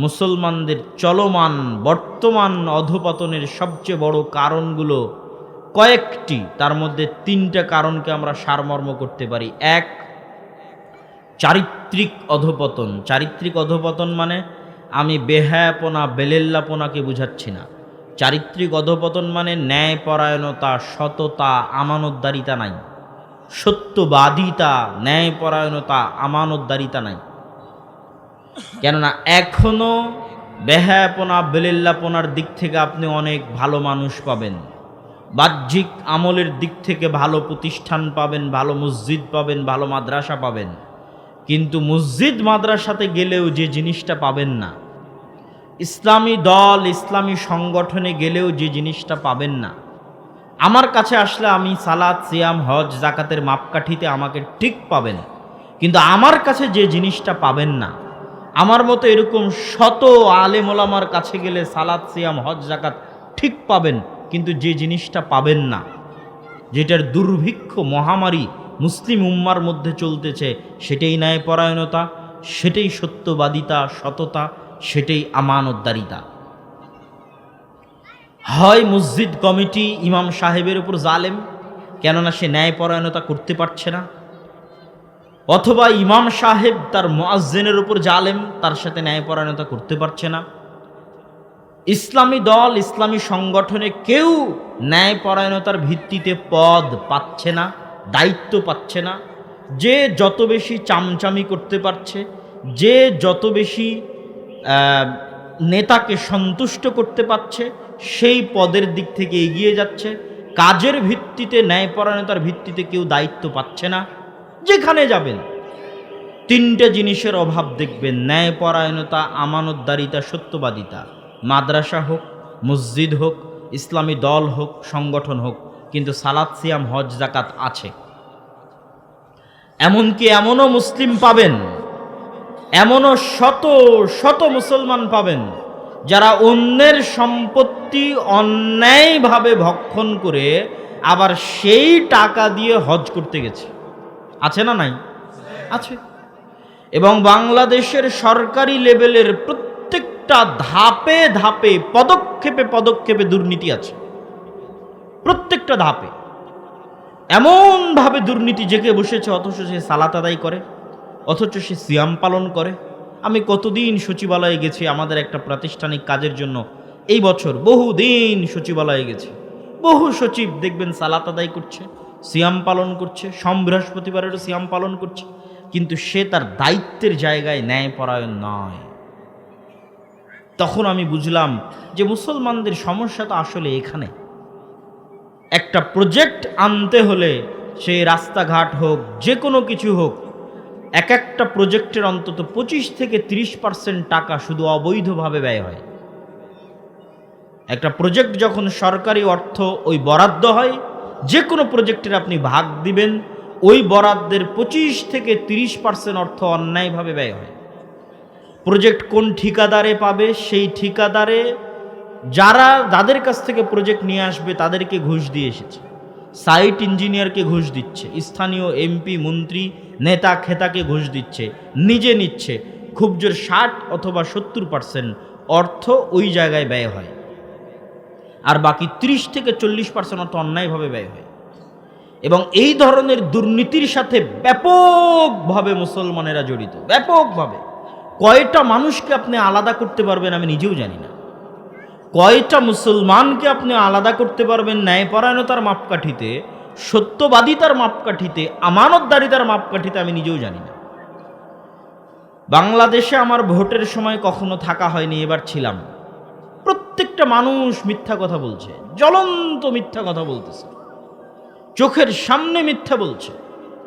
মুসলমানদের চলমান বর্তমান অধঃপতনের সবচেয়ে বড় কারণগুলো কয়েকটি, তার মধ্যে 3টা কারণকে আমরা সারমর্ম করতে পারি। এক, চারিত্রিক অধঃপতন। চারিত্রিক অধঃপতন মানে আমি বেহায়াপনা বেলেল্লাপনাকে বুঝাচ্ছি না। চারিত্রিক অধঃপতন মানে ন্যায়পরায়ণতা, সততা, আমানতদারিতা নাই, সত্যবাদিতা, ন্যায়পরায়ণতা, আমানতদারিতা নাই। কেননা এখনো বেহায়াপনা বেলেল্লাপনার দিক থেকে আপনি অনেক ভালো মানুষ পাবেন, বাহ্যিক আমলের দিক থেকে ভালো প্রতিষ্ঠান পাবেন, ভালো মসজিদ পাবেন, ভালো মাদ্রাসা পাবেন, কিন্তু মসজিদ মাদ্রাসাতে গেলেও যে জিনিসটা পাবেন না, ইসলামী দল ইসলামী সংগঠনে গেলেও যে জিনিসটা পাবেন না, আমার কাছে আসলে আমি সালাত সিয়াম হজ জাকাতের মাপকাঠিতে আমাকে ঠিক পাবেন, কিন্তু আমার কাছে যে জিনিসটা পাবেন না, আমার মতো এরকম শত আলেম ওলামার কাছে গেলে সালাত সিয়াম হজ জাকাত ঠিক পাবেন, কিন্তু যে জিনিসটা পাবেন না, যেটার দুর্ভিক্ষ মহামারী মুসলিম উম্মার মধ্যে চলতেছে, সেটাই ন্যায়পরায়ণতা, সেটাই সত্যবাদিতা, সততা, সেটাই আমানতদারিতা। হয় মসজিদ কমিটি ইমাম সাহেবের উপর জালেম, কেননা সে ন্যায়পরায়ণতা করতে পারছে না, অথবা ইমাম সাহেব তার মুয়াজ্জিনের উপর জালেম, তার সাথে ন্যায়পরায়ণতা করতে পারছে না। ইসলামী দল ইসলামী সংগঠনে কেউ ন্যায়পরায়ণতার ভিত্তিতে পদ পাচ্ছে না, দায়িত্ব পাচ্ছে না। যে যত বেশি চামচামি করতে পারছে, যে যত বেশি নেতাকে সন্তুষ্ট করতে পারছে, সেই পদের দিক থেকে এগিয়ে যাচ্ছে। কাজের ভিত্তিতে ন্যায়পরায়ণতার ভিত্তিতে কেউ দায়িত্ব পাচ্ছে না। যেখানে যাবেন 3টে জিনিসের অভাব দেখবেন: ন্যায়পরায়ণতা, আমানতদারিতা, সত্যবাদিতা। মাদ্রাসা হোক, মসজিদ হোক, ইসলামী দল হোক, সংগঠন হোক, কিন্তু সালাত সিয়াম হজ জাকাত আছে। এমনকি এমনও মুসলিম পাবেন, এমনও শত শত মুসলমান পাবেন যারা অন্যের সম্পত্তি অন্যায়ভাবে ভক্ষণ করে আবার সেই টাকা দিয়ে হজ করতে গেছে। আছে না নাই? আছে। এবং বাংলাদেশের সরকারি লেভেলের প্রত্যেকটা ধাপে ধাপে, পদক্ষেপে পদক্ষেপে দুর্নীতি আছে। প্রত্যেকটা ধাপে এমনভাবে দুর্নীতি জেগে বসেছে, অথচ সে সালাত আদায় করে, অথচ সে সিয়াম পালন করে। আমি কতদিন সচিবালয়ে গেছি আমাদের একটা প্রাতিষ্ঠানিক কাজের জন্য, এই বছর বহুদিন সচিবালয়ে গেছি। বহু সচিব দেখবেন সালাত আদায় করছে, সিয়াম পালন করছে, বৃহস্পতিবারেরও সিয়াম পালন করছে, কিন্তু সে তার দায়িত্বের জায়গায় ন্যায়পরায়ণ নয়। তখন আমি বুঝলাম যে মুসলমানদের সমস্যা তো আসলে এখানে। একটা প্রজেক্ট আনতে হলে সে রাস্তাঘাট হোক, যে কোনো কিছু হোক, এক একটা প্রজেক্টের অন্তত 25 থেকে 30% টাকা শুধু অবৈধভাবে ব্যয় হয়। একটা প্রজেক্ট যখন সরকারি অর্থ ওই বরাদ্দ হয়, যে কোনো প্রজেক্টের আপনি ভাগ দিবেন, ওই বরাদ্দের 25 থেকে 30% অর্থ অন্যায়ভাবে ব্যয় হয়। প্রজেক্ট কোন ঠিকাদারে পাবে, সেই ঠিকাদারে যাদের কাছ থেকে প্রজেক্ট নিয়ে আসবে তাদেরকে ঘুষ দিয়ে এসেছে, সাইট ইঞ্জিনিয়ারকে ঘুষ দিচ্ছে, স্থানীয় এমপি মন্ত্রী নেতা খেতাকে ঘুষ দিচ্ছে, নিজে নিচ্ছে। খুব জোর 60 অথবা 70% অর্থ ওই জায়গায় ব্যয় হয়, আর বাকি 30 থেকে 40% অর্থ অন্যায়ভাবে ব্যয় হয়। এবং এই ধরনের দুর্নীতির সাথে ব্যাপকভাবে মুসলমানেরা জড়িত, ব্যাপকভাবে। কয়টা মানুষকে আপনি আলাদা করতে পারবেন আমি নিজেও জানি না। কয়টা মুসলমানকে আপনি আলাদা করতে পারবেন ন্যায়পরায়ণতার মাপকাঠিতে, সত্যবাদিতার মাপকাঠিতে, আমানতদারিতার মাপকাঠিতে আমি নিজেও জানি না। বাংলাদেশে আমার ভোটের সময় কখনো থাকা হয়নি, এবার ছিলাম। প্রত্যেকটা মানুষ মিথ্যা কথা বলছে, জ্বলন্ত মিথ্যা কথা বলতেছে, চোখের সামনে মিথ্যা বলছে।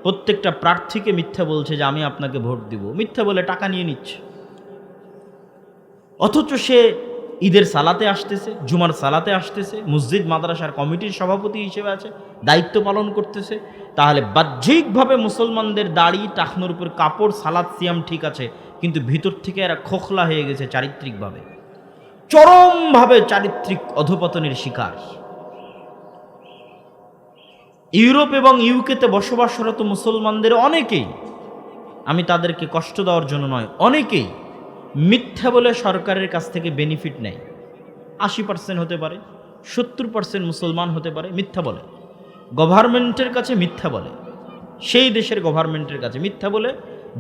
প্রত্যেকটা প্রার্থীকে মিথ্যা বলছে যে আমি আপনাকে ভোট দিব, মিথ্যা বলে টাকা নিয়ে নিচ্ছে। অথচ সে ঈদের সালাতে আসতেছে, জুমার সালাতে আসতেছে, মসজিদ মাদ্রাসার কমিটির সভাপতি হিসেবে আছে, দায়িত্ব পালন করতেছে। তাহলে বাহ্যিকভাবে মুসলমানদের দাড়ি, টাকনোর উপর কাপড়, সালাত সিয়াম ঠিক আছে, কিন্তু ভিতর থেকে এরা খোখলা হয়ে গেছে চারিত্রিকভাবে, চরমভাবে চারিত্রিক অধঃপতনের শিকার। ইউরোপ এবং ইউকেতে বসবাসরত মুসলমানদের অনেকেই, আমি তাদেরকে কষ্ট দেওয়ার জন্য নয়, অনেকেই মিথ্যা বলে সরকারের কাছ থেকে বেনিফিট নেয়। 80% হতে পারে, 70% মুসলমান হতে পারে মিথ্যা বলে, গভর্নমেন্টের কাছে মিথ্যা বলে, সেই দেশের গভর্নমেন্টের কাছে মিথ্যা বলে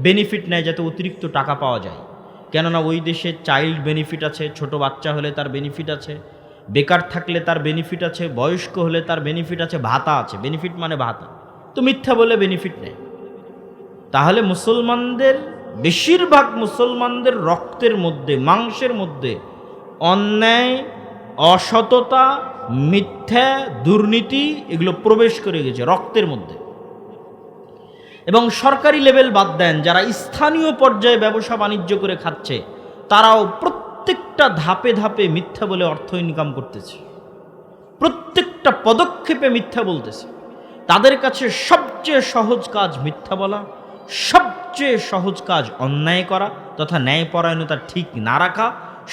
বেনিফিট নেয় যাতে অতিরিক্ত টাকা পাওয়া যায়। কেননা ওই দেশে চাইল্ড বেনিফিট আছে, ছোট বাচ্চা হলে তার বেনিফিট আছে, বেকার থাকলে তার বেনিফিট আছে, বয়স্ক হলে তার বেনিফিট আছে, ভাতা আছে। বেনিফিট মানে ভাতা। তো মিথ্যা বলে বেনিফিট নেয়। তাহলে মুসলমানদের, বেশিরভাগ মুসলমানদের রক্তের মধ্যে, মাংসের মধ্যে অন্যায়, অসততা, মিথ্যা, দুর্নীতি এগুলো প্রবেশ করে গেছে রক্তের মধ্যে। এবং সরকারি লেভেল বাদ দেন, যারা স্থানীয় পর্যায়ে ব্যবসা বাণিজ্য করে খাচ্ছে, তারাও প্রত্যেকটা ধাপে ধাপে মিথ্যা বলে অর্থ ইনকাম করতেছে, প্রত্যেকটা পদক্ষেপে মিথ্যা বলতেছে। তাদের কাছে সবচেয়ে সহজ কাজ মিথ্যা বলা, সবচেয়ে সহজ কাজ অন্যায় করা তথা ন্যায়পরায়ণতা ঠিক না রাখা,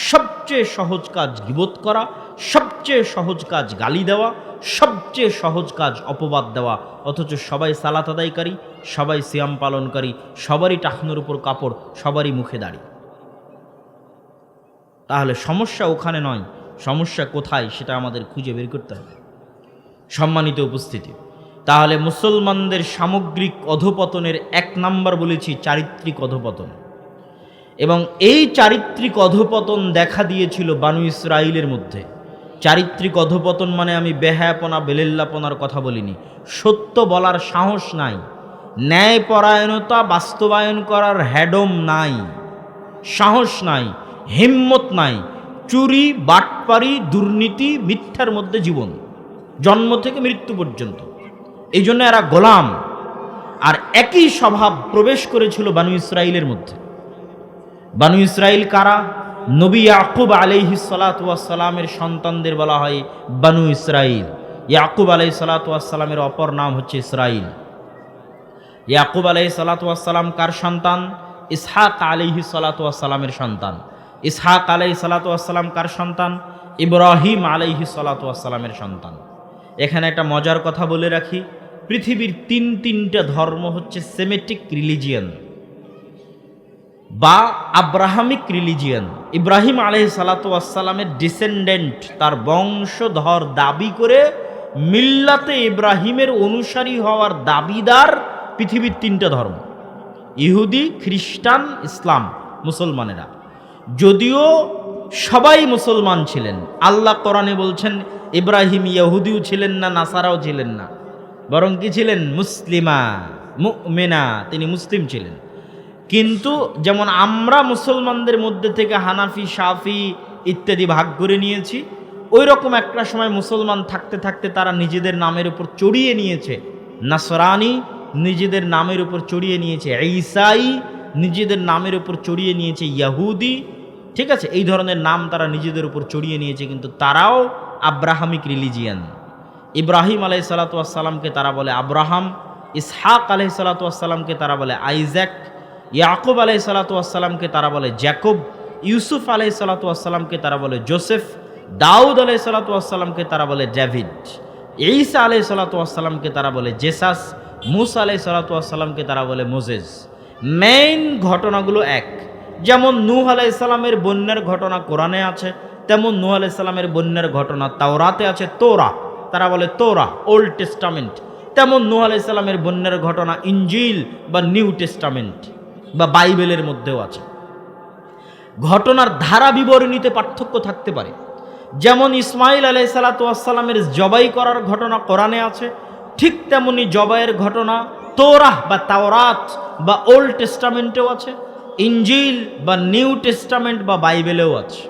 সবচেয়ে সহজ কাজ গীবত করা, সবচেয়ে সহজ কাজ গালি দেওয়া, সবচেয়ে সহজ কাজ অপবাদ দেওয়া। অথচ সবাই সালাত আদায়কারী, সবাই সিয়াম পালনকারী, সবারই টাকনুর উপর কাপড়, সবারই মুখে দাড়ি। তাহলে সমস্যা ওখানে নয়, সমস্যা কোথায় সেটা আমাদের খুঁজে বের করতে হবে। সম্মানিত উপস্থিতি, তাহলে মুসলমানদের সামগ্রিক অধপতনের 1 নাম্বার বলেছি চারিত্রিক অধপতন। এবং এই চারিত্রিক অধপতন দেখা দিয়েছিল বানু ইসরাইলের মধ্যে। চারিত্রিক অধপতন মানে আমি বেহায়াপনা, বেলেল্লাপনার কথা বলিনি। সত্য বলার সাহস নাই, ন্যায়পরায়ণতা বাস্তবায়ন করার হ্যাডম নাই, সাহস নাই, হিম্মত নাই, চুরি, বাটপারি, দুর্নীতি, মিথ্যার মধ্যে জীবন, জন্ম থেকে মৃত্যু পর্যন্ত। এই জন্য এরা গোলাম। আর একই স্বভাব প্রবেশ করেছিল বানু ইসরাইলের মধ্যে। বানু ইসরাইল কারা? নবী ইয়াকুব আলাইহিস সালাতু ওয়াস সালামের সন্তানদের বলা হয় বানু ইসরাইল। ইয়াকুব আলাইহিস সালাতু ওয়াস সালামের অপর নাম হচ্ছে ইসরাইল। ইয়াকুব আলাইহিস সালাতু ওয়াস সালাম কার সন্তান? ইসহাক আলাইহিস সালাতু ওয়াস সালামের সন্তান। ইসহাক আলাইহিস সালাতু ওয়াস সালাম কার সন্তান? ইব্রাহিম আলাইহিস সালাতু ওয়াস সালামের সন্তান। এখানে একটা মজার কথা বলে রাখি, পৃথিবীর তিনটা ধর্ম হচ্ছে সেমেটিক রিলিজিয়ান বা আব্রাহামিক রিলিজিয়ান। ইব্রাহিম আলাইহিস সালাতু ওয়াস সালামের ডিসেন্ডেন্ট, তার বংশধর দাবি করে মিল্লাতে ইব্রাহিমের অনুসারী হওয়ার দাবিদার পৃথিবীর 3টা ধর্ম: ইহুদি, খ্রিস্টান, ইসলাম, মুসলমানেরা। যদিও সবাই মুসলমান ছিলেন, আল্লাহ কোরআনে বলছেন ইব্রাহিম ইহুদিও ছিলেন না, নাসারাও ছিলেন না, বরং কি ছিলেন? মুসলিমা, মুমিনা, তিনি মুসলিম ছিলেন। কিন্তু যেমন আমরা মুসলমানদের মধ্যে থেকে হানাফি, শাফি ইত্যাদি ভাগ করে নিয়েছি, ওই রকম একটা সময় মুসলমান থাকতে থাকতে তারা নিজেদের নামের উপর চড়িয়ে নিয়েছে নাসরানি, নিজেদের নামের উপর চড়িয়ে নিয়েছে ঈসাই, নিজেদের নামের উপর চড়িয়ে নিয়েছে ইয়াহুদি। ঠিক আছে, এই ধরনের নাম তারা নিজেদের উপর চড়িয়ে নিয়েছে, কিন্তু তারাও আব্রাহামিক রিলিজিয়ান। ইব্রাহিম আলাইহিস সালাতু ওয়াস সালামকে তারা বলে আব্রাহাম, ইসহাক আলাইহিস সালাতু ওয়াস সালামকে তারা বলে আইজাক, ইয়াকুব আলাইহিস সালাতু ওয়াস সালামকে তারা বলে জ্যাকব, ইউসুফ আলাইহিস সালাতু ওয়াস সালামকে তারা বলে জোসেফ, দাউদ আলাইহিস সালাতু ওয়াস সালামকে তারা বলে ডেভিড, ঈসা আলাইহিস সালাতু ওয়াস সালামকে তারা বলে জেসাস, মুসা আলাইহিস সালাতু ওয়াস সালামকে তারা বলে মোজেস। মেইন ঘটনাগুলো এক। যেমন নূহ আলাইহিস সালামের বন্যার ঘটনা কোরআনে আছে, তেমন নূহ আলাইহিস সালামের বন্যার ঘটনা তাওরাতে আছে, তোরা, তারা বলে তোরা, ওল্ড টেস্টামেন্ট। তেমন নূহ আলাইহিস সালামের বন্যার ঘটনা ইনজিল বা নিউ টেস্টামেন্ট বা বাইবেলের মধ্যেও আছে। ঘটনার ধারা বিবরণীতে পার্থক্য থাকতে পারে। যেমন ইসমাইল আলাইহিস সালাতু ওয়াস সালামের জবাই করার ঘটনা কোরআনে আছে, ঠিক তেমনি জবাইয়ের ঘটনা তোরাহ বা তাওরাত বা ওল্ড টেস্টামেন্টেও আছে, ইনজিল বা নিউ টেস্টামেন্ট বা বাইবেলেও আছে।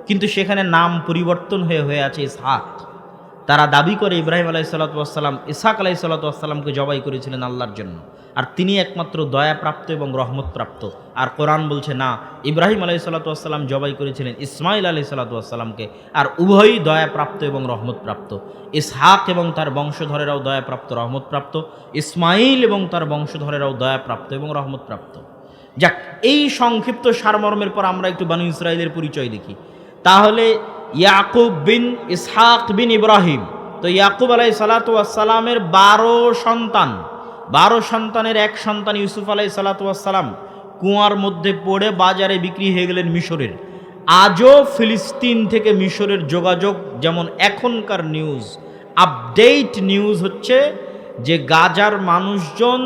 কিন্তু সেখানে নাম পরিবর্তন হয়ে আছে ইসহাক। তারা দাবি করে ইব্রাহিম আলাইহিস সালাতু ওয়াস সালাম ইসহাক আলাইহিস সালাতু ওয়াস সালামকে জবাই করেছিলেন আল্লাহর জন্য, আর তিনি একমাত্র দয়াপ্রাপ্ত এবং রহমতপ্রাপ্ত। আর কোরআন বলছে না, ইব্রাহিম আলাইহিস সালাতু ওয়াস সালাম জবাই করেছিলেন ইসমাইল আলাইহিস সালাতু ওয়াস সালামকে, আর উভয়ই দয়াপ্রাপ্ত এবং রহমতপ্রাপ্ত। ইসহাক এবং তার বংশধরেরাও দয়াপ্রাপ্ত, রহমতপ্রাপ্ত, ইসমাইল এবং তার বংশধরেরাও দয়াপ্রাপ্ত এবং রহমতপ্রাপ্ত। যাক, এই সংক্ষিপ্ত সারমর্মের পর আমরা একটু বানু ইসরাইলের পরিচয় দেখি। তাহলে ইয়াকুব বিন ইসহাক বিন ইব্রাহিম, তো ইয়াকুব আলাইহিস সালাতু ওয়াস সালামের 12 সন্তান, 12 সন্তানের এক সন্তান ইউসুফ আলাইহিস সালাতু ওয়াস সালাম। কুয়ার মধ্যে পড়ে বাজারে বিক্রি হয়ে গেলেন মিশরের। আজও ফিলিস্তিন থেকে মিশরের যোগাযোগ, যেমন এখনকার নিউজ, আপডেট নিউজ হচ্ছে যে গাজার মানুষজন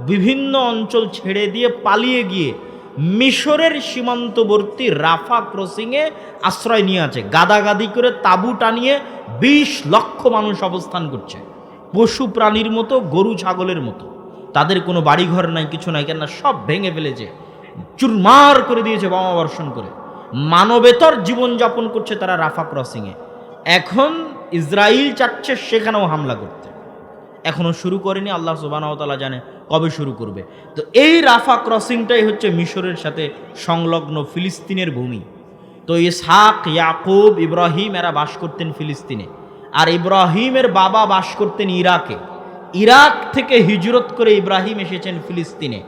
বিভিন্ন অঞ্চল ছেড়ে দিয়ে পালিয়ে গিয়ে মিশরের সীমান্তবর্তী রাফা ক্রসিংয়ে আশ্রয় নিয়ে আছে। গাদাগাদি করে তাঁবু টানিয়ে 20 লক্ষ মানুষ অবস্থান করছে, পশু প্রাণীর মতো, গরু ছাগলের মতো। তাদের কোনো বাড়িঘর নাই, কিছু নাই, কেননা সব ভেঙে ফেলেছে, চুরমার করে দিয়েছে বোমা বর্ষণ করে। মানবেতর জীবনযাপন করছে তারা রাফা ক্রসিংয়ে। এখন ইসরায়েল চাচ্ছে সেখানেও হামলা করতে, এখনও শুরু করেনি, আল্লাহ সুবহানাহু ওয়া তাআলা জানে কবে শুরু করবে। তো এই রাফা ক্রসিংটাই হচ্ছে মিশরের সাথে সংলগ্ন ফিলিস্তিনের ভূমি। তো ইসহাক, ইয়াকুব, ইব্রাহিম এরা বাস করতেন ফিলিস্তিনে, আর ইব্রাহিমের বাবা বাস করতেন ইরাকে। ইরাক থেকে হিজরত করে ইব্রাহিম এসেছেন ফিলিস্তিনে।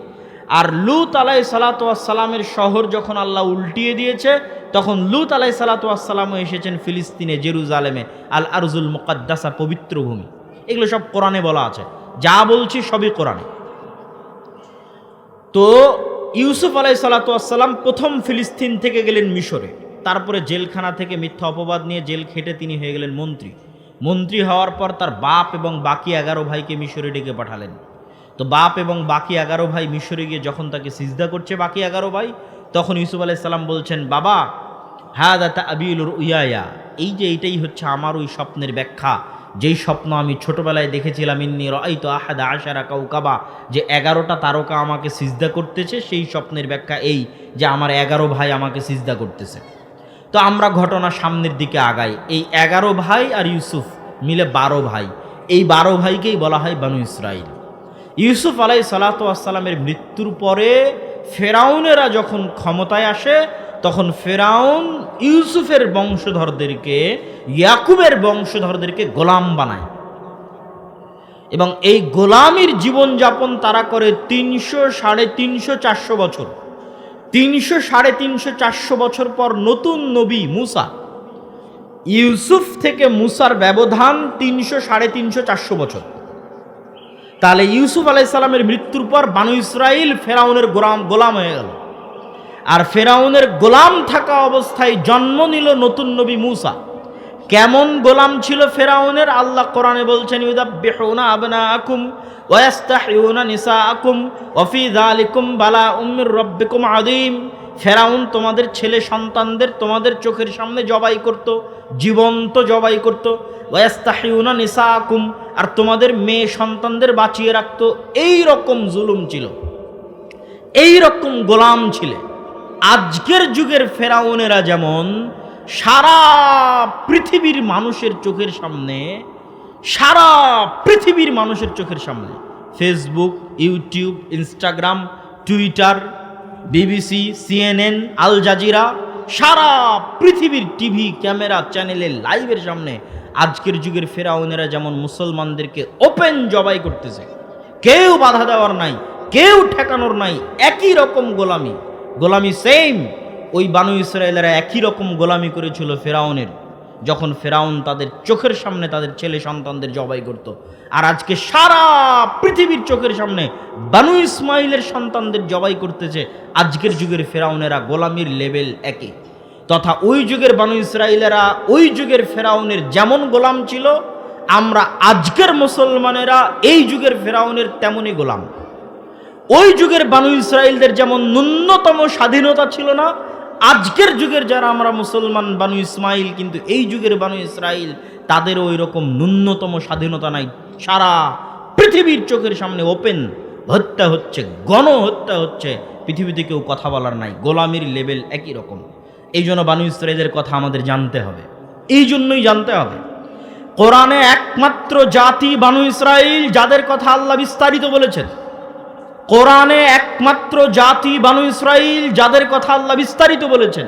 আর লূত আলাইহিসসালাতু ওয়াসসালামের শহর যখন আল্লাহ উল্টিয়ে দিয়েছে, তখন লূত আলাইহিসসালাতু ওয়াসসালামও এসেছেন ফিলিস্তিনে, জেরুজালেমে, আল আরজুল মুকাদ্দাসা, পবিত্র ভূমি। এগুলো সব কোরআনে বলা আছে, যা বলছি সবই কোরআনে। তো ইউসুফ আলাইহিসসালাতু ওয়াসসালাম প্রথম ফিলিস্তিন থেকে গেলেন মিশরে, তারপরে জেলখানা থেকে মিথ্যা অপবাদ নিয়ে জেল খেটে তিনি হয়ে গেলেন মন্ত্রী। মন্ত্রী হওয়ার পর তার বাপ এবং বাকি 11 ভাইকে মিশরে ডেকে পাঠালেন। তো বাপ এবং বাকি 11 ভাই মিশরে গিয়ে যখন তাকে সিজদা করছে বাকি 11 ভাই, তখন ইউসুফ আলাইহিস সালাম বলছেন, বাবা হাদা তাবিলুর উয়ায়া, এই যে এইটাই হচ্ছে আমার ওই স্বপ্নের ব্যাখ্যা, যেই স্বপ্ন আমি ছোটবেলায় দেখেছিলাম, ইন্নী রাআইতু আহাদা আশারা কাওকাবা, যে 11টা তারকা আমাকে সিজদা করতেছে, সেই স্বপ্নের ব্যাখ্যা এই যে আমার 11 ভাই আমাকে সিজদা করতেছে। তো আমরা ঘটনা সামনের দিকে আগাই। এই 11 ভাই আর ইউসুফ মিলে 12 ভাই। এই 12 ভাইকেই বলা হয় বানু ইসরাইল। ইউসুফ আলাইহিসসালাতু ওয়াসসালামের মৃত্যুর পরে ফেরাউনেরা যখন ক্ষমতায় আসে, তখন ফেরাউন ইউসুফের বংশধরদেরকে, ইয়াকুবের বংশধরদেরকে গোলাম বানায়, এবং এই গোলামির জীবনযাপন তারা করে 300, 350, 400 বছর। 300, 350, 400 বছর পর নতুন নবী মুসা। ইউসুফ থেকে মুসার ব্যবধান 300, 350, 400 বছর। তাহলে ইউসুফ আলাইহিস সালামের মৃত্যুর পর বানু ইসরাইল ফেরাউনের গোলাম হয়ে গেল, আর ফেরাউনের গোলাম থাকা অবস্থায় জন্ম নিল নতুন নবী মুসা। কেমন গোলাম ছিল ফেরাউনের? আল্লাহ কোরআনে বলছেন, ইউযাব্বিহুনা আবনাআকুম ওয়া ইস্তাহইউনা নিসাআকুম ওয়া ফি যালিকুম বালাউম মির রাব্বিকুম আযীম। ফেরাউন তোমাদের ছেলে সন্তানদের তোমাদের চোখের সামনে জবাই করত, জীবন্ত জবাই করত। ওয়া ইস্তাহইউনা নিসাআকুম, আর তোমাদের মেয়ে সন্তানদের বাঁচিয়ে রাখত। এই রকম জুলুম ছিল, এই রকম গোলাম ছিল। আজকের যুগের ফেরাউনেরা যেমন সারা পৃথিবীর মানুষের চোখের সামনে, সারা পৃথিবীর মানুষের চোখের সামনে Facebook, YouTube, Instagram, Twitter, BBC, CNN, Al Jazeera, সারা পৃথিবীর টিভি, ক্যামেরা, চ্যানেলে, লাইভের সামনে আজকের যুগের ফেরাউনেরা যেমন মুসলমানদেরকে ওপেন জবাই করতেছে, কেউ বাধা দেওয়ার নাই, কেউ ঠেকানোর নাই, একই রকম গোলামি সেম। ওই বানু ইসরায়েলেরা একই রকম গোলামি করেছিল ফেরাউনের, যখন ফেরাউন তাদের চোখের সামনে তাদের ছেলে সন্তানদের জবাই করত। আর আজকে সারা পৃথিবীর চোখের সামনে বানু ইসমাইলের সন্তানদের জবাই করতেছে। আজকের যুগের ফেরাউনেরা গোলামির লেভেল একই, তথা ওই যুগের বানু ইসরায়েলেরা ওই যুগের ফেরাউনের যেমন গোলাম ছিল, আমরা আজকের মুসলমানেরা এই যুগের ফেরাউনের তেমনই গোলাম। ওই যুগের বানু ইসরায়েলদের যেমন ন্যূনতম স্বাধীনতা ছিল না, আজকের যুগের যারা আমরা মুসলমান বানু ইসমাইল, কিন্তু এই যুগের বানু ইসরাইল তাদের ওই রকম ন্যূনতম স্বাধীনতা নাই। সারা পৃথিবীর চোখের সামনে ওপেন হত্যা হচ্ছে, গণহত্যা হচ্ছে, পৃথিবীতে কেউ কথা বলার নাই। গোলামির লেভেল একই রকম। এই জন্য বানু ইসরাইলের কথা আমাদের জানতে হবে, এই জন্যই জানতে হবে। কোরআনে একমাত্র জাতি বানু ইসরাইল যাদের কথা আল্লাহ বিস্তারিত বলেছেন। কোরআনে একমাত্র জাতি বানু ইসরাইল যাদের কথা আল্লাহ বিস্তারিত বলেছেন।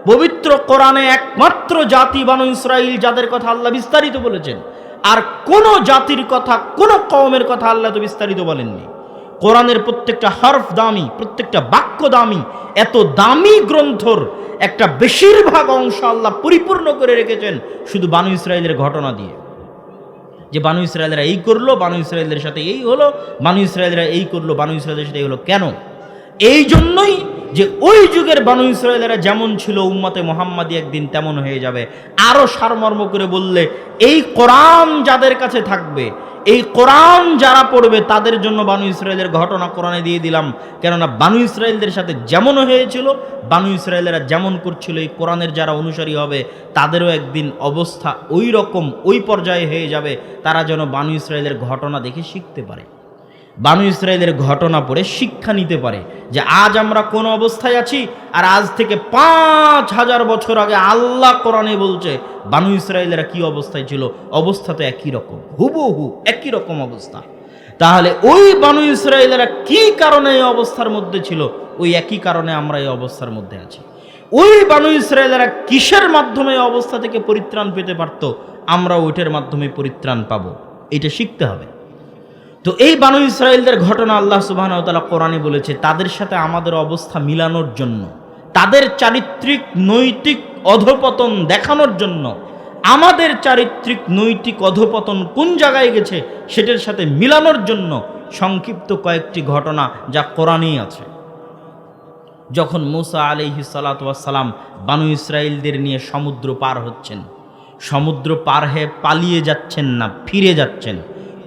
পবিত্র কোরআনে একমাত্র জাতি বানু ইসরাইল যাদের কথা আল্লাহ বিস্তারিত বলেছেন। আর কোন জাতির কথা, কোন কওমের কথা আল্লাহ তো বিস্তারিত বলেননি। কোরআনের প্রত্যেকটা হরফ দামি, প্রত্যেকটা বাক্য দামি। এত দামি গ্রন্থর একটা বেশিরভাগ অংশ আল্লাহ পরিপূর্ণ করে রেখেছেন শুধু বানু ইসরাইলের ঘটনা দিয়ে, যে বানু ইসরায়েলরা এই করলো, বানু ইসরায়েলদের সাথে এই হলো, বানু ইসরায়েলরা এই করলো, বানু ইসরায়েলদের সাথে এই হলো। কেন? এই জন্যই যে ওই যুগের বানু ইসরায়েলেরা যেমন ছিল উম্মতে মুহাম্মাদি একদিন তেমন হয়ে যাবে। আরো সারমর্ম করে বললে, এই কোরআন যাদের কাছে থাকবে, এই কোরআন যারা পড়বে, তাদের জন্য বানু ইসরায়েলের ঘটনা কোরআনে দিয়ে দিলাম। কেননা বানু ইসরায়েলদের সাথে যেমন হয়েছিল, বানু ইসরায়েলেরা যেমন করছিল, এই কোরআনের যারা অনুসারী হবে তাদেরও একদিন অবস্থা ওই রকম ওই পর্যায়ে হয়ে যাবে। তারা যেন বানু ইসরায়েলের ঘটনা দেখে শিখতে পারে, বানু ইসরায়েলের ঘটনা পড়ে শিক্ষা নিতে পারে যে আজ আমরা কোন অবস্থায় আছি, আর আজ থেকে 5000 বছর আগে আল্লাহ কোরআনে বলছে বানু ইসরায়েলেরা কি অবস্থায় ছিল। অবস্থা তো একই রকম, হুবহু একই রকম অবস্থা। তাহলে ওই বানু ইসরায়েলেরা কি কারণে এই অবস্থার মধ্যে ছিল, ওই একই কারণে আমরা এই অবস্থার মধ্যে আছি। ওই বানু ইসরায়েলেরা কিসের মাধ্যমে এই অবস্থা থেকে পরিত্রাণ পেতে পারত, আমরা ওইটার মাধ্যমে পরিত্রাণ পাবো, এটা শিখতে হবে। তো এই বানু ইসরায়েলদের ঘটনা আল্লাহ সুবহানাহু ওয়া তাআলা কোরআনে বলেছে তাদের সাথে আমাদের অবস্থা মিলানোর জন্য, তাদের চারিত্রিক নৈতিক অধঃপতন দেখানোর জন্য। আমাদের চারিত্রিক নৈতিক অধঃপতন কোন জায়গায় গেছে সেটার সাথে মিলানোর জন্য সংক্ষিপ্ত কয়েকটি ঘটনা যা কোরআনেই আছে। যখন মূসা আলাইহিস সালাতু ওয়াস সালাম বানু ইসরায়েলদের নিয়ে সমুদ্র পার হচ্ছেন, সমুদ্র পার হয়ে পালিয়ে যাচ্ছেন না, ফিরে যাচ্ছেন।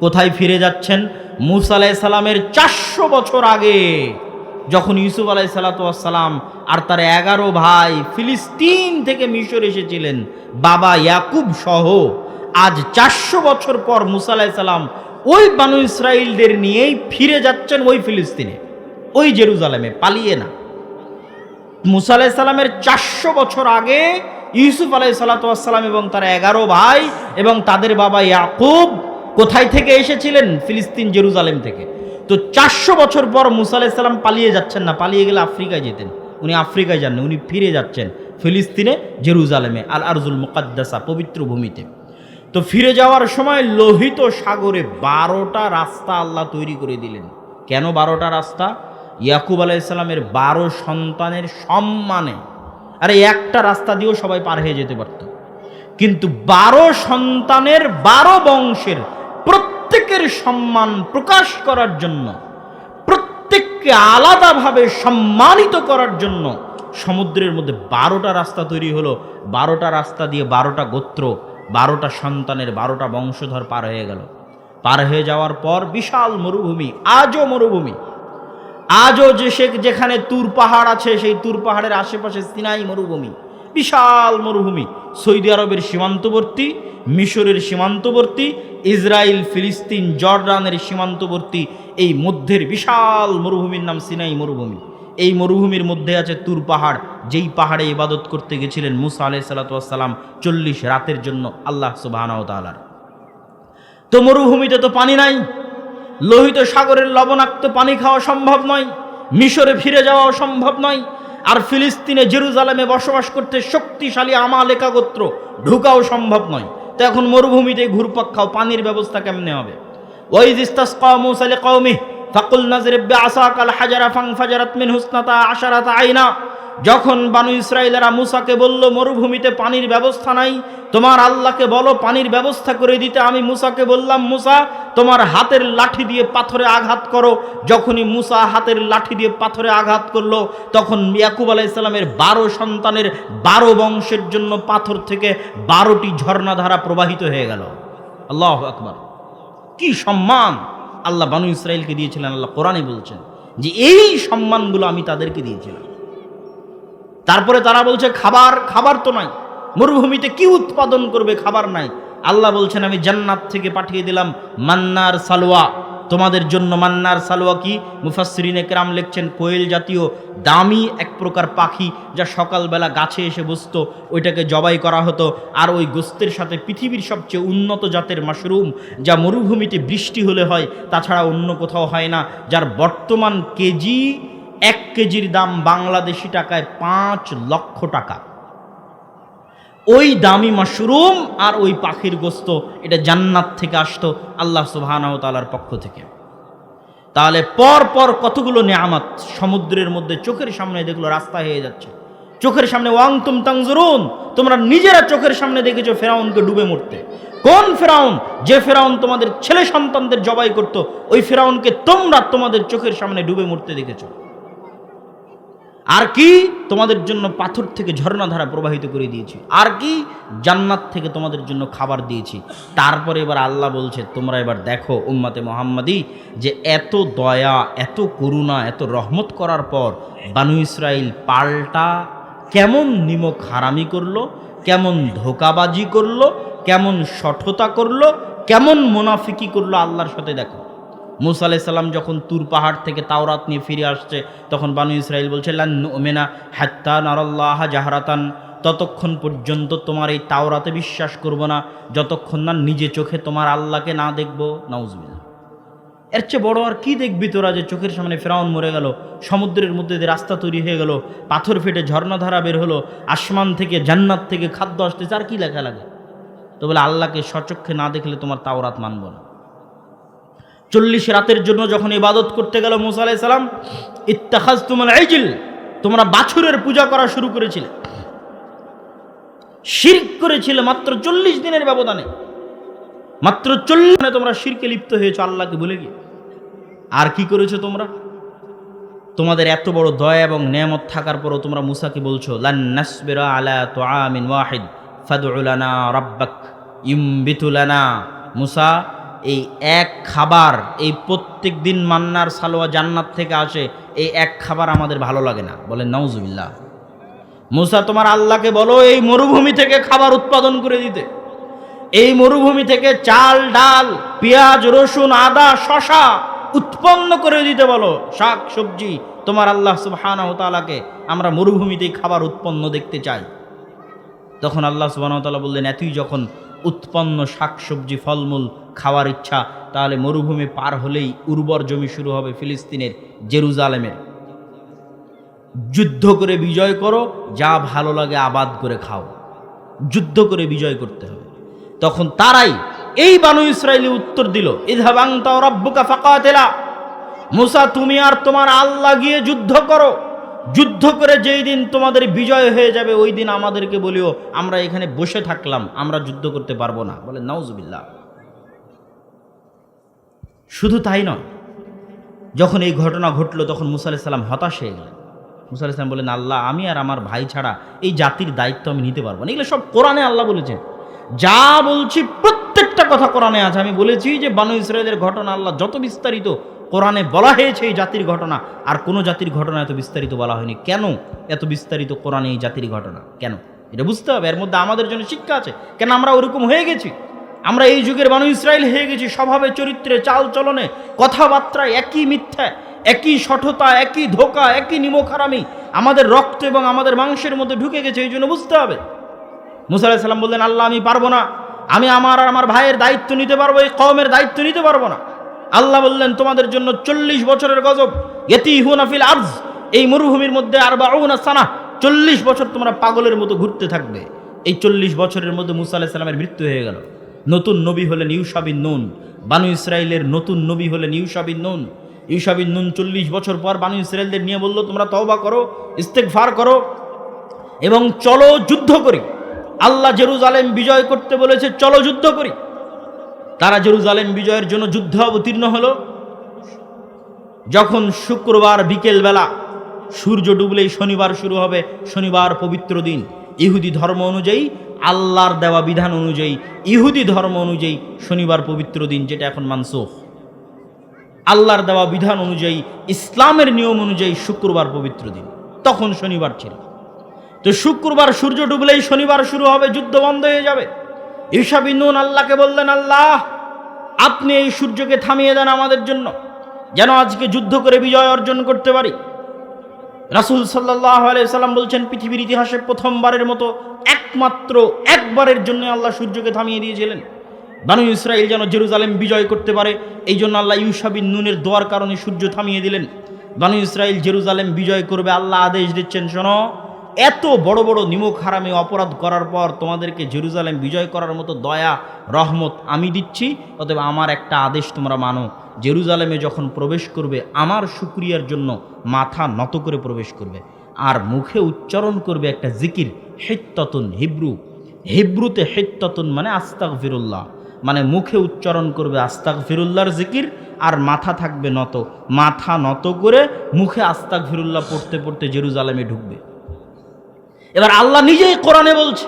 কোথায় ফিরে যাচ্ছেন? মূসা আলাইহিস সালামের 400 বছর আগে, যখন ইউসুফ আলাইহিস সালাম আর তার 11 ভাই ফিলিস্তিন থেকে মিশর এসেছিলেন, বাবা ইয়াকুব সহ। আজ 400 বছর পর মূসা আলাইহিস সালাম ওই বানু ইসরায়েলদের নিয়েই ফিরে যাচ্ছেন ওই ফিলিস্তিনে, ওই জেরুজালেমে, পালিয়ে না। মূসা আলাইহিস সালামের 400 বছর আগে ইউসুফ আলাইহিস সালাম এবং তার 11 ভাই এবং তাদের বাবা ইয়াকুব কোথায় থেকে এসেছিলেন? ফিলিস্তিন, জেরুজালেম থেকে। তো 400 বছর পর মূসা আলাইহিস সালাম পালিয়ে যাচ্ছেন না, পালিয়ে গেলে আফ্রিকায় যেতেন। উনি আফ্রিকায় যাননি, উনি ফিরে যাচ্ছেন ফিলিস্তিনে, জেরুজালেমে, আল আরজুল মুকাদ্দাসা, পবিত্র ভূমিতে। তো ফিরে যাওয়ার সময় লোহিত সাগরে 12টা রাস্তা আল্লাহ তৈরি করে দিলেন। কেন 12টা রাস্তা? ইয়াকুব আলাইহিস সালামের 12 সন্তানের সম্মানে। আরে একটা রাস্তা দিয়েও সবাই পার হয়ে যেতে পারত, কিন্তু 12 সন্তানের 12 বংশের প্রত্যেকের সম্মান প্রকাশ করার জন্য, প্রত্যেককে আলাদাভাবে সম্মানিত করার জন্য সমুদ্রের মধ্যে 12টা রাস্তা তৈরি হলো। 12টা রাস্তা দিয়ে 12টা গোত্র, 12টা সন্তানের 12টা বংশধর পার হয়ে গেল। পার হয়ে যাওয়ার পর বিশাল মরুভূমি, আজও মরুভূমি। আজও যেখানে তুর পাহাড় আছে, সেই তুর পাহাড়ের আশেপাশে সিনাই মরুভূমি, বিশাল মরুভূমি। সৌদি আরবের সীমান্তবর্তী, মিশরের সীমান্তবর্তী, ইসরায়েল, ফিলিস্তিন, জর্ডানের সীমান্তবর্তী এই মধ্যের বিশাল মরুভূমির নাম সিনাই মরুভূমি। এই মরুভূমির মধ্যে আছে তুর পাহাড়, যেই পাহাড়ে ইবাদত করতে গেছিলেন মূসা আলাইহিস সালাম 40 রাতের জন্য আল্লাহ সুবহানাহু ওয়া তাআলার। তো মরুভূমিতে তো পানি নাই, লোহিত সাগরের লবণাক্ত পানি খাওয়া সম্ভব নয়, মিশরে ফিরে যাওয়াও সম্ভব নয়, আর ফিলিস্তিনে জেরুজালেমে বসবাস করতে শক্তিশালী আমালেকা গোত্র ঢুকাও সম্ভব নয়। তো এখন মরুভূমিতে ঘুরপাক খাও, পানির ব্যবস্থা কেমনে হবে? ওয়াইয ইসতাসকা মূসা লিকাওমিহি ফাকুল নাযরিব বিআসাকাল হাজারা ফানফাজারাত মিনহু ইসনাতা আশারাতা আইনা। যখন বানু ইসরায়েলেরা মূসাকে বলল মরুভূমিতে পানির ব্যবস্থা নাই, তোমার আল্লাহকে বলো পানির ব্যবস্থা করে দিতে। আমি মূসাকে বললাম, মূসা তোমার হাতের লাঠি দিয়ে পাথরে আঘাত করো। যখনই মূসা হাতের লাঠি দিয়ে পাথরে আঘাত করলো, তখন ইয়াকুব আলাইহিস সালামের 12 সন্তানের 12 বংশের জন্য পাথর থেকে 12টি ঝর্ণাধারা প্রবাহিত হয়ে গেল। আল্লাহু আকবার! কি সম্মান আল্লাহ বানু ইসরায়েলকে দিয়েছিলেন। আল্লাহ কোরআনে বলছেন যে এই সম্মানগুলো আমি তাদেরকে দিয়েছিলাম। তারপরে তারা বলছে খাবার তো নাই, মরুভূমিতে কি উৎপাদন করবে, খাবার নাই। আল্লাহ বলছেন আমি জান্নাত থেকে পাঠিয়ে দিলাম মান্নার সালোয়া তোমাদের জন্য। মান্নার সালোয়া কি? মুফাসসিরিনে কেরাম লিখছেন কোয়েল জাতীয় দামি এক প্রকার পাখি, যা সকালবেলা গাছে এসে বসতো, ওইটাকে জবাই করা হতো। আর ওই গোস্তের সাথে পৃথিবীর সবচেয়ে উন্নত জাতের মাশরুম, যা মরুভূমিতে বৃষ্টি হলে হয়, তাছাড়া অন্য কোথাও হয় না, যার বর্তমান কেজি 1 কেজির দাম বাংলাদেশি টাকায় 5 লক্ষ টাকা। ওই দামি মাশরুম আর ওই পাখির গোস্ত, এটা জান্নাত থেকে আসতো আল্লাহ সুবহানাহু ওয়া তাআলার পক্ষ থেকে। তাহলে পর পর কতগুলো নেয়ামত সমুদ্রের মধ্যে চোখের সামনে দেখলো রাস্তা হয়ে যাচ্ছে, চোখের সামনে। ওয়াংতুম তানজুরুন, তোমরা নিজেরা চোখের সামনে দেখেছো ফেরাউনকে ডুবে মরতে। কোন ফেরাউন? যে ফেরাউন তোমাদের ছেলে সন্তানদের জবাই করত, ওই ফেরাউনকে তোমরা তোমাদের চোখের সামনে ডুবে মরতে দেখেছো। আর কি তোমাদের জন্য পাথর থেকে ঝর্ণাধারা প্রবাহিত করে দিয়েছি, আর কি জান্নাত থেকে তোমাদের জন্য খাবার দিয়েছি। তারপরে এবার আল্লাহ বলছে তোমরা এবার দেখো উম্মতে মুহাম্মাদি যে এত দয়া, এত করুণা, এত রহমত করার পর বানু ইসরাইল পাল্টা কেমন নিমক হারামি করলো, কেমন ধোকাবাজি করলো, কেমন শঠতা করলো, কেমন মুনাফিকি করলো আল্লাহর সাথে। দেখো মুসা আলাইহিস সালাম যখন তুর পাহাড় থেকে তাওরাত নিয়ে ফিরে আসছে, তখন বানু ইসরাইল বলছে লান নুমিনা হাত্তা নারাল্লাহ জাহরাতান, ততক্ষণ পর্যন্ত তোমার এই তাওরাতে বিশ্বাস করব না যতক্ষণ না নিজে চোখে তোমার আল্লাহকে না দেখব। নাউজুবিল্লাহ। এর চেয়ে বড় আর কি দেখবি তোরা, যে চোখের সামনে ফেরাউন মরে গেল, সমুদ্রের মধ্যে দিয়ে রাস্তা তৈরি হয়ে গেল, পাথর ফেটে ঝর্ণাধারা বের হলো, আসমান থেকে জান্নাত থেকে খাদ্য আসতেছে, আর কি লেখা লাগে? তো বলে আল্লাহকে সচক্ষে না দেখলে তোমার তাওরাত মানব না। 40 রাতের জন্য যখন ইবাদত করতে গেল মুসা আলাইহিস সালাম, ইত্তাখাযতুমুল ইজল, তোমরা বাছুরের পূজা করা শুরু করেছিলে, শিরক করেছিলে মাত্র 40 দিনের ব্যবধানে, মাত্র 40 দিনে তোমরা শিরকে লিপ্ত হয়েছো আল্লাহকে ভুলে গিয়ে। আর কি করেছো তোমরা? তোমাদের এত বড় দয়া এবং নেয়ামত থাকার পরও তোমরা মুসাকে বলছো লান নাসবিরা আলা তুআমিন ওয়াহিদ ফাদউ লানা রাব্বাক ইউমবিতু লানা। মুসা, এই এক খাবার, এই প্রত্যেক দিন মান্নার সালোয়া জান্নাত থেকে আসে, এই এক খাবার আমাদের ভালো লাগে না। বলেন নাউজুবিল্লাহ। মুসা, তোমার আল্লাহকে বলো এই মরুভূমি থেকে খাবার উৎপাদন করে দিতে, এই মরুভূমি থেকে চাল ডাল পেঁয়াজ রসুন আদা শশা উৎপন্ন করে দিতে বলো, শাক সবজি। তোমার আল্লাহ সুবহানাহু ওয়া তাআলাকে আমরা মরুভূমিতেই খাবার উৎপন্ন দেখতে চাই। তখন আল্লাহ সুবহানাহু ওয়া তাআলা বললেন, এতই যখন উৎপন্ন শাক সবজি ফলমূল খাওয়ার ইচ্ছা, তাহলে মরুভূমি পার হলেই উর্বর জমি শুরু হবে ফিলিস্তিনের, জেরুজালেমের। যুদ্ধ করে বিজয় করো, যা ভালো লাগে আবাদ করে খাও, যুদ্ধ করে বিজয় করতে হবে। তখন তারাই, এই বানু ইসরাইলি উত্তর দিল ইযহাব আনতা ওয়া রাব্বুকা ফাকাতিলা, মুসা তুমি আর তোমার আল্লাহ গিয়ে যুদ্ধ করো, যুদ্ধ করে যেই দিন তোমাদের বিজয় হয়ে যাবে ওই দিন আমাদেরকে বলিও, আমরা এখানে বসে থাকলাম, আমরা যুদ্ধ করতে পারবো না। বলে নাউজুবিল্লাহ। শুধু তাই নয়, যখন এই ঘটনা ঘটলো তখন মুসা আলাইহিস সালাম হতাশ হয়ে গেলেন। মুসা আলাইহিস সালাম বলেন, আল্লাহ আমি আর আমার ভাই ছাড়া এই জাতির দায়িত্ব আমি নিতে পারবো না। এগুলো সব কোরআনে আল্লাহ বলেছেন, যা বলছি প্রত্যেকটা কথা কোরআনে আছে। আমি বলেছি যে বানু ইসরাইলের ঘটনা আল্লাহ যত বিস্তারিত কোরআনে বলা হয়েছে এই জাতির ঘটনা, আর কোনো জাতির ঘটনা এত বিস্তারিত বলা হয়নি। কেন এত বিস্তারিত কোরআনে এই জাতির ঘটনা? কেন? এটা বুঝতে হবে। এর মধ্যে আমাদের জন্য শিক্ষা আছে। কেন আমরা ওরকম হয়ে গেছি? আমরা এই যুগের বানু ইসরাইল হয়ে গেছি, স্বভাবে চরিত্রে চাল চলনে কথাবার্তায় একই মিথ্যা, একই শঠতা, একই ধোঁকা, একই নিমখারামি আমাদের রক্ত এবং আমাদের মাংসের মধ্যে ঢুকে গেছে। এই জন্য বুঝতে হবে। মুসা আলাইহিস সালাম বললেন, আল্লাহ আমি পারবো না, আমি আমার আর আমার ভাইয়ের দায়িত্ব নিতে পারবো, এই কওমের দায়িত্ব নিতে পারবো না। আল্লাহ বললেন, তোমাদের জন্য 40 বছরের গজব, ইয়াতিহুনা ফিল আরজ, এই মরুভূমির মধ্যে 40 সানা, 40 বছর তোমরা পাগলের মতো ঘুরতে থাকবে। এই 40 বছরের মধ্যে মুসা আলাইহিস সালামের মৃত্যু হয়ে গেল। নতুন নবী হলেন ইউশা বিন নুন, বানু ইসরাইলের নতুন নবী হলেন ইউশা বিন নুন। ইউশা বিন নুন 40 বছর পর বানু ইসরাইলদের নিয়ে বলল, তোমরা তওবা করো, ইস্তেগফার করো এবং চলো যুদ্ধ করি। আল্লাহ জেরুজালেম বিজয় করতে বলেছে, চলো যুদ্ধ করি। তারা জেরুজালেম বিজয়ের জন্য যুদ্ধে অবতীর্ণ হলো। যখন শুক্রবার বিকেল বেলা সূর্য ডুবলেই শনিবার শুরু হবে, শনিবার পবিত্র দিন। ইহুদি ধর্ম অনুযায়ী, আল্লাহর দেওয়া বিধান অনুযায়ী, ইহুদি ধর্ম অনুযায়ী শনিবার পবিত্র দিন, যেটা এখন মানসুখ। আল্লাহর দেওয়া বিধান অনুযায়ী, ইসলামের নিয়ম অনুযায়ী শুক্রবার পবিত্র দিন, তখন শনিবার ছিল। তো শুক্রবার সূর্য ডুবলেই শনিবার শুরু হবে, যুদ্ধ বন্ধ হয়ে যাবে। ইউশা বিন নুন আল্লাহকে বললেন, আল্লাহ আপনি এই সূর্যকে থামিয়ে দেন আমাদের জন্য, যেন আজকে যুদ্ধ করে বিজয় অর্জন করতে পারি। রাসূল সাল্লাল্লাহু আলাইহি সাল্লাম বলছেন, পৃথিবীর ইতিহাসে প্রথমবারের মতো একমাত্র একবারের জন্য আল্লাহ সূর্যকে থামিয়ে দিয়েছিলেন, বানু ইসরাইল যেন জেরুজালেম বিজয় করতে পারে। এই জন্য আল্লাহ ইউশা বিন নুনের দোয়ার কারণে সূর্য থামিয়ে দিলেন। বানু ইসরাইল জেরুজালেম বিজয় করবে। আল্লাহ আদেশ দিচ্ছেন, শোনো, এত বড় বড় নিমক হারামে অপরাধ করার পর তোমাদেরকে জেরুজালেম বিজয় করার মতো দয়া রহমত আমি দিচ্ছি, অতএব আমার একটা আদেশ তোমরা মানো। জেরুজালেমে যখন প্রবেশ করবে আমার শুকরিয়ার জন্য মাথা নত করে প্রবেশ করবে, আর মুখে উচ্চারণ করবে একটা জিকির, হিত্তাতুন, হিব্রুতে হিত্তাতুন মানে আস্তাগফিরুল্লাহ, মানে মুখে উচ্চারণ করবে আস্তাগফিরুল্লাহর জিকির, আর মাথা থাকবে নত। মাথা নত করে মুখে আস্তাগফিরুল্লাহ পড়তে পড়তে জেরুজালেমে ঢুকবে। এবার আল্লাহ নিজেই কোরআনে বলছে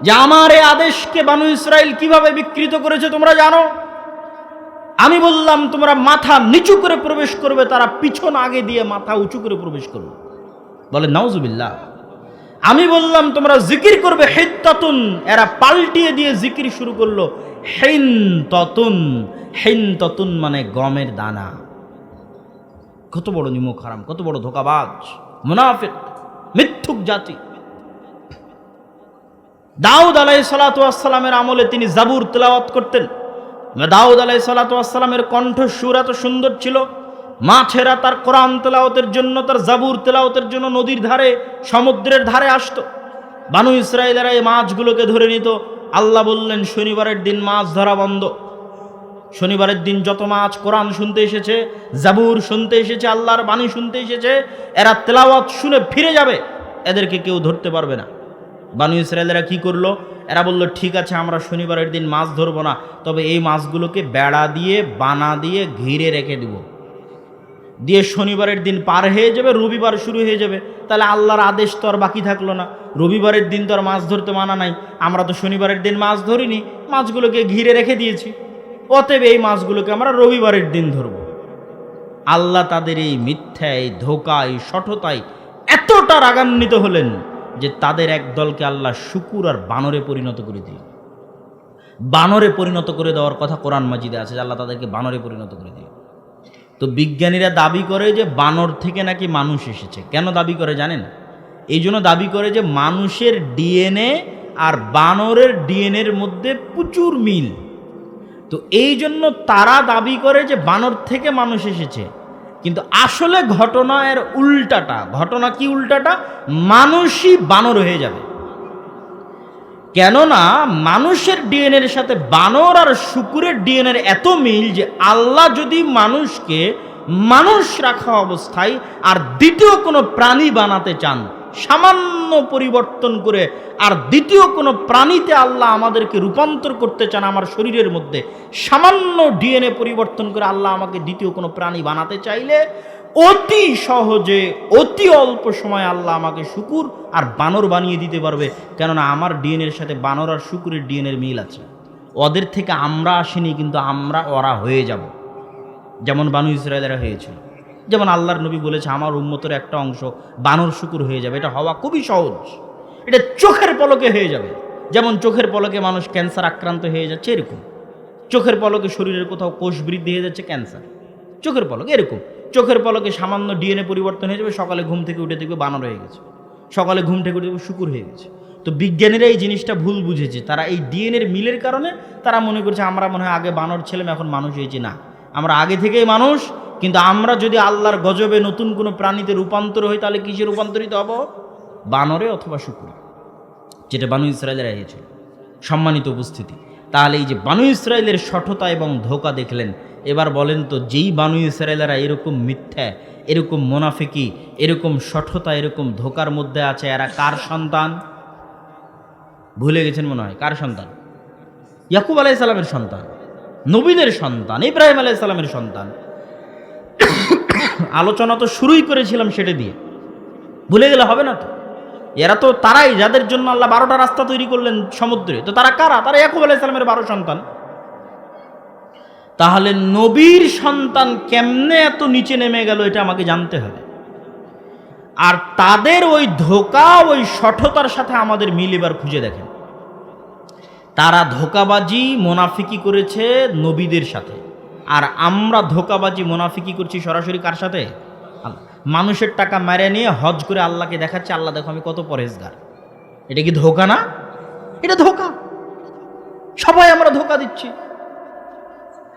যে আমার এই আদেশকে বানু ইসরাইল কিভাবে বিকৃত করেছে তোমরা জানো। আমি বললাম তোমরা মাথা নিচু করে প্রবেশ করবে, তারা পিছন আগে দিয়ে মাথা উঁচু করে প্রবেশ করবে। বলে নাউজুবিল্লাহ। আমি বললাম তোমরা জিকির করবে হিত্তাতুন, এরা পাল্টিয়ে দিয়ে জিকির শুরু করলো হিনতাতুন। হিনতাতুন মানে গমের দানা। কত বড় নিমক হারাম, কত বড় ধোঁকাবাজ, মুনাফিক, মিথ্যুক জাতি। দাউদ আলাইহিসসালাতু ওয়াসসালামের আমলে তিনি জাবুর তেলাওয়াত করতেন। দাউদ আলাইহিসসালাতু ওয়াসসালামের কণ্ঠস্বর এত সুন্দর ছিল, মাছেরা তার কোরআন তেলাওয়াতের জন্য, তার জাবুর তেলাওয়াতের জন্য নদীর ধারে, সমুদ্রের ধারে আসতো। বানু ইসরাইলেরা এই মাছগুলোকে ধরে নিত। আল্লাহ বললেন শনিবারের দিন মাছ ধরা বন্ধ। শনিবারের দিন যত মাছ কোরআন শুনতে এসেছে, জাবুর শুনতে এসেছে, আল্লাহর বাণী শুনতে এসেছে, এরা তেলাওয়াত শুনে ফিরে যাবে, এদেরকে কেউ ধরতে পারবে না। বানু ইসরায়েলেরা কি করলো? এরা বলল ঠিক আছে আমরা শনিবারের দিন মাছ ধরবো না, তবে এই মাছগুলোকে বেড়া দিয়ে বানা দিয়ে ঘিরে রেখে দিব, দিয়ে শনিবারের দিন পার হয়ে যাবে, রবিবার শুরু হয়ে যাবে, তাহলে আল্লাহর আদেশ তো আর বাকি থাকলো না। রবিবারের দিন তো আর মাছ ধরতে মানা নাই, আমরা তো শনিবারের দিন মাছ ধরিনি, মাছগুলোকে ঘিরে রেখে দিয়েছি, অতএব এই মাছগুলোকে আমরা রবিবারের দিন ধরব। আল্লাহ তাদের এই মিথ্যা, এই ধোঁকা, এই শঠতায় এতটা রাগান্বিত হলেন যে তাদের এক দলকে আল্লাহ শুকুর আর বানরে পরিণত করে দিল। বানরে পরিণত করে দেওয়ার কথা কোরআন মাজিদে আছে, আল্লাহ তাদেরকে বানরে পরিণত করে দিল। তো বিজ্ঞানীরা দাবি করে যে বানর থেকে নাকি মানুষ এসেছে। কেন দাবি করে জানেন? এই জন্য দাবি করে যে মানুষের ডিএনএ আর বানরের ডিএনএর মধ্যে প্রচুর মিল। তো এই জন্য তারা দাবি করে যে বানর থেকে মানুষ এসেছে, কিন্তু আসলে ঘটনা এর উল্টাটা। ঘটনা কি উল্টাটা? মানুষই বানর হয়ে যাবে। কেননা মানুষের ডিএনএর সাথে বানর আর শুকুরের ডিএনএর এত মিল যে আল্লাহ যদি মানুষকে মানুষ রাখা অবস্থায় আর দ্বিতীয় কোনো প্রাণী বানাতে চান, সামান্য পরিবর্তন করে আর দ্বিতীয় কোনো প্রাণীতে আল্লাহ আমাদেরকে রূপান্তর করতে চান, আমার শরীরের মধ্যে সামান্য ডিএনএ পরিবর্তন করে আল্লাহ আমাকে দ্বিতীয় কোনো প্রাণী বানাতে চাইলে অতি সহজে, অতি অল্প সময় আল্লাহ আমাকে শুকুর আর বানর বানিয়ে দিতে পারবে। কেননা আমার ডিএনএর সাথে বানর আর শুকুরের ডিএনএর মিল আছে। ওদের থেকে আমরা আসিনি, কিন্তু আমরা ওরা হয়ে যাব, যেমন বানু ইসরায়েলেরা হয়েছিল। যেমন আল্লাহর নবী বলেছে আমার উম্মতের একটা অংশ বানর শুকুর হয়ে যাবে। এটা হওয়া খুবই সহজ, এটা চোখের পলকে হয়ে যাবে। যেমন চোখের পলকে মানুষ ক্যান্সার আক্রান্ত হয়ে যাচ্ছে, এরকম চোখের পলকে শরীরের কোথাও কোষ বৃদ্ধি হয়ে যাচ্ছে, ক্যান্সার চোখের পলকে। এরকম চোখের পলকে সামান্য ডিএনএ পরিবর্তন হয়ে যাবে, সকালে ঘুম থেকে উঠে দেখবে বানর হয়ে গেছে, সকালে ঘুম থেকে উঠে দেখবে শুকুর হয়ে গেছে। তো বিজ্ঞানীরা এই জিনিসটা ভুল বুঝেছে। তারা এই ডিএনএর মিলের কারণে তারা মনে করছে আমরা মনে হয় আগে বানর ছিলাম, এখন মানুষ হয়েছি। না, আমরা আগে থেকেই মানুষ, কিন্তু আমরা যদি আল্লাহর গজবে নতুন কোনো প্রাণীতে রূপান্তর হই, তাহলে কিসে রূপান্তরিত হব? বানরে অথবা শুকুরে, যেটা বানু ইসরায়েলেরা হয়েছিল। সম্মানিত উপস্থিতি, তাহলে এই যে বানু ইসরায়েলের শঠতা এবং ধোঁকা দেখলেন, এবার বলেন তো যেই বানু ইসরায়েলেরা এরকম মিথ্যা, এরকম মুনাফিকি, এরকম শঠতা, এরকম ধোঁকার মধ্যে আছে, এরা কার সন্তান? ভুলে গেছেন মনে হয়। কার সন্তান? ইয়াকুব আলাইহিস সালামের সন্তান, নবীদের সন্তান, ইব্রাহিম আলাইহিস সালামের সন্তান। আলোচনা তো শুরুই করেছিলাম সেটা দিয়ে, ভুলে গেলে হবে না তো। এরা তো তারাই যাদের জন্য আল্লাহ 12টা রাস্তা তৈরি করলেন সমুদ্রে। তো তারা কারা? তারা ইয়াকুব আলাইহিস সালামের 12 সন্তান। তাহলে নবীর সন্তান কেমনে এত নিচে নেমে গেল, এটা আমাকে জানতে হবে। আর তাদের ওই ধোঁকা, ওই শঠতার সাথে আমাদের মিল এবার খুঁজে দেখেন। তারা ধোঁকাবাজি মুনাফিকি করেছে নবীদের সাথে, আর আমরা ধোঁকাবাজি মুনাফিকি করছি সরাসরি কার সাথে? মানুষের টাকা মেরে নিয়ে হজ করে আল্লাহকে দেখাচ্ছে, আল্লাহ দেখো আমি কত পরহেজগার। এটা কি ধোঁকা না? এটা ধোঁকা। সবাই আমরা ধোঁকা দিচ্ছি।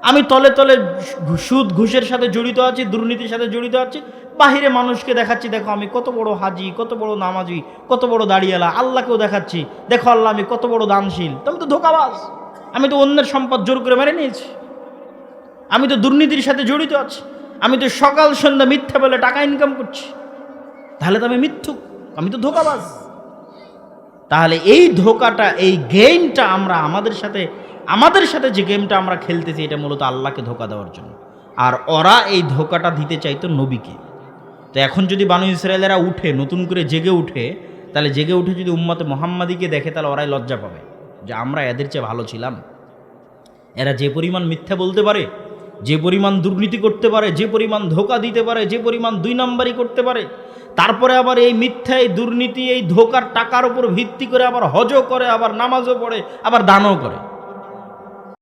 আমি তলে তলে সুদ ঘুষের সাথে জড়িত আছি, দুর্নীতির সাথে জড়িত আছি, বাহিরে মানুষকে দেখাচ্ছি দেখো আমি কত বড় হাজি, কত বড় নামাজি, কত বড় দাড়িয়ালা। আল্লাহকেও দেখাচ্ছি দেখো আল্লাহ আমি কত বড় দানশীল। তো আমি তো ধোঁকাবাজ, আমি তো অন্যের সম্পদ জোর করে মেরে নিয়েছি, আমি তো দুর্নীতির সাথে জড়িত আছি, আমি তো সকাল সন্ধ্যা মিথ্যা বলে টাকা ইনকাম করছি, তাহলে তো আমি মিথ্যুক, আমি তো ধোঁকাবাজ। তাহলে এই ধোঁকাটা, এই গেমটা আমরা আমাদের সাথে যে গেমটা আমরা খেলতেছি, এটা মূলত আল্লাহকে ধোঁকা দেওয়ার জন্য। আর ওরা এই ধোকাটা দিতে চাইতো নবীকে। তো এখন যদি বানু ইসরায়েলেরা উঠে, নতুন করে জেগে উঠে, তাহলে জেগে উঠে যদি উম্মতে মুহাম্মাদিকে দেখে, তাহলে ওরাই লজ্জা পাবে যে আমরা এদের চেয়ে ভালো ছিলাম। এরা যে পরিমাণ মিথ্যা বলতে পারে, যে পরিমাণ দুর্নীতি করতে পারে, যে পরিমাণ ধোকা দিতে পারে, যে পরিমাণ দুই নাম্বারি করতে পারে, তারপরে আবার এই মিথ্যা, এই দুর্নীতি, এই ধোকার টাকার উপর ভিত্তি করে আবার হজও করে, আবার নামাজও পড়ে, আবার দানও করে।